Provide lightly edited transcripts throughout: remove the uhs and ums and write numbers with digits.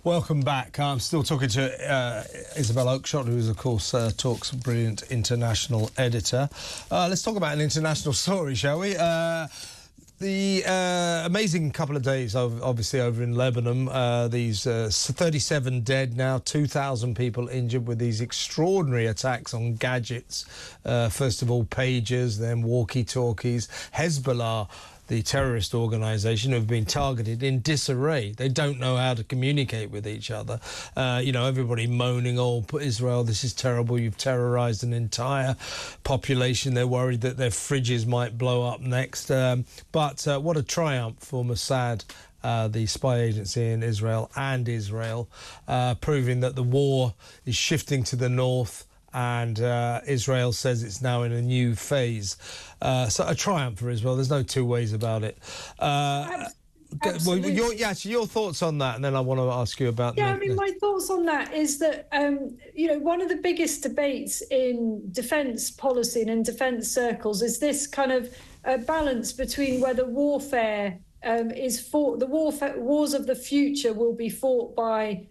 Welcome back. I'm still talking to Isabel Oakeshott, who is, of course, Talk's brilliant international editor. Let's talk about an international story, shall we? The amazing couple of days, obviously, over in Lebanon. These 37 dead now, 2,000 people injured with these extraordinary attacks on gadgets. First of all, pagers, then walkie-talkies. Hezbollah, the terrorist organisation, have been targeted in disarray. They don't know how to communicate with each other. You know, everybody moaning, oh, Israel, this is terrible. You've terrorised an entire population. They're worried that their fridges might blow up next. But what a triumph for Mossad, the spy agency in Israel, proving that the war is shifting to the north. And Israel says it's now in a new phase. So a triumph for Israel. There's no two ways about it. Well, your thoughts on that, and then I want to ask you about... Yeah, I mean, my thoughts on that is that, you know, one of the biggest debates in defence policy and in defence circles is this kind of balance between whether warfare is fought, wars of the future will be fought by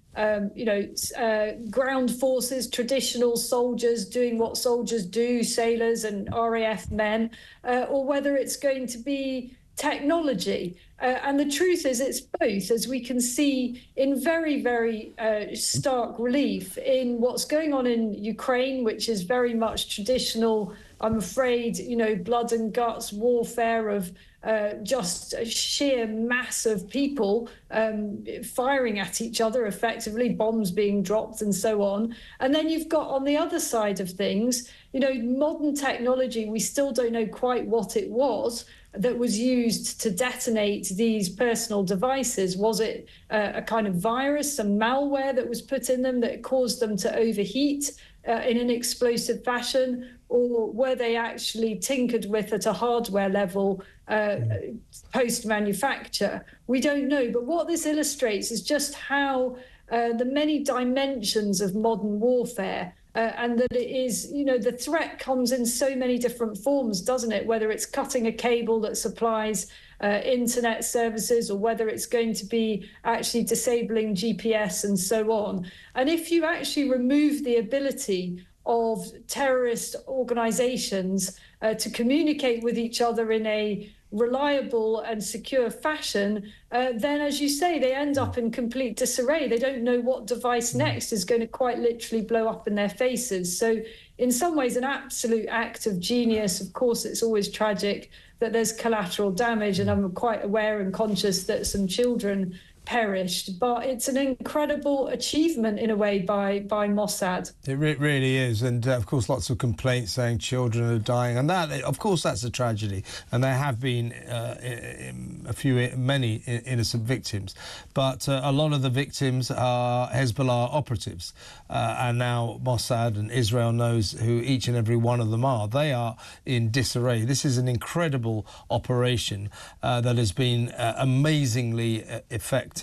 ground forces, traditional soldiers doing what soldiers do, sailors and RAF men, or whether it's going to be technology. And the truth is it's both, as we can see in very, very stark relief in what's going on in Ukraine, which is very much traditional, I'm afraid, you know, blood and guts warfare of just a sheer mass of people firing at each other, effectively, bombs being dropped and so on. And then you've got on the other side of things, you know, modern technology, we still don't know quite what it was that was used to detonate these personal devices. Was it a kind of virus, some malware that was put in them that caused them to overheat in an explosive fashion? Or were they actually tinkered with at a hardware level post-manufacture? We don't know. But what this illustrates is just how the many dimensions of modern warfare and that it is, you know, the threat comes in so many different forms, doesn't it? Whether it's cutting a cable that supplies internet services, or whether it's going to be actually disabling GPS and so on. And if you actually remove the ability of terrorist organizations to communicate with each other in a reliable and secure fashion, then, as you say, they end up in complete disarray. They don't know what device next is going to quite literally blow up in their faces. So in some ways, an absolute act of genius. Of course, it's always tragic that there's collateral damage, and I'm quite aware and conscious that some children perished, but it's an incredible achievement in a way by Mossad. It really is, and of course lots of complaints saying children are dying, and that, of course, that's a tragedy, and there have been many innocent victims, but a lot of the victims are Hezbollah operatives, and now Mossad and Israel knows who each and every one of them are. They are in disarray. This is an incredible operation that has been amazingly effective.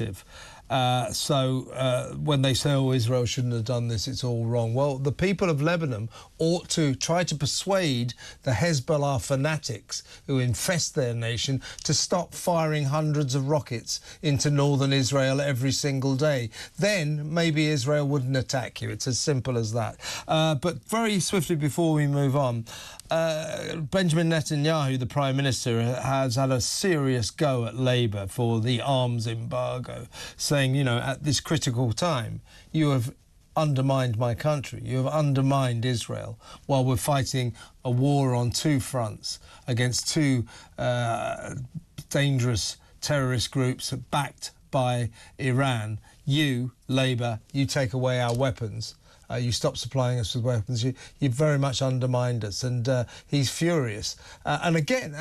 When they say, oh, Israel shouldn't have done this, it's all wrong. Well, the people of Lebanon ought to try to persuade the Hezbollah fanatics who infest their nation to stop firing hundreds of rockets into northern Israel every single day. Then maybe Israel wouldn't attack you. It's as simple as that. But very swiftly before we move on, Benjamin Netanyahu, the Prime Minister, has had a serious go at Labour for the arms embargo, saying, you know, at this critical time, you have undermined my country, you have undermined Israel, while we're fighting a war on two fronts against two dangerous terrorist groups backed by Iran. You, Labour, you take away our weapons. You stop supplying us with weapons. You very much undermined us, and he's furious. And again,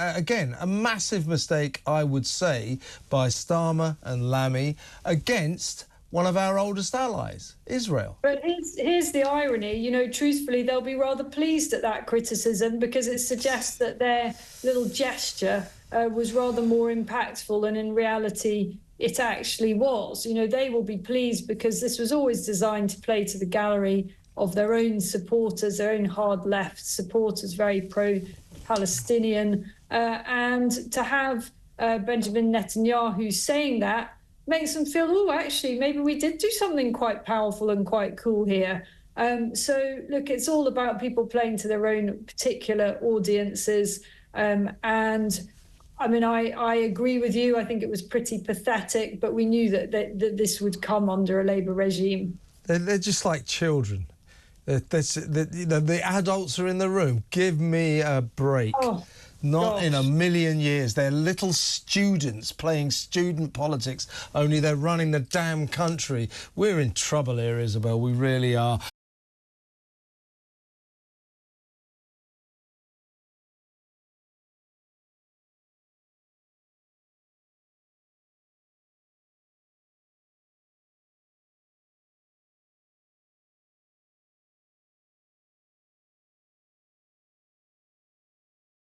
a massive mistake, I would say, by Starmer and Lamy against one of our oldest allies, Israel. But here's the irony. You know, truthfully, they'll be rather pleased at that criticism, because it suggests that their little gesture was rather more impactful than in reality it actually was. You know, they will be pleased because this was always designed to play to the gallery of their own supporters, their own hard left supporters, very pro-Palestinian. And to have Benjamin Netanyahu saying that makes them feel, oh, actually, maybe we did do something quite powerful and quite cool here. So, look, it's all about people playing to their own particular audiences. And I mean, I agree with you. I think it was pretty pathetic, but we knew that this would come under a Labour regime. They're just like children. The adults are in the room. Give me a break. Oh. Not Gosh. in a million years. They're little students playing student politics, only they're running the damn country. We're in trouble here, Isabel. We really are.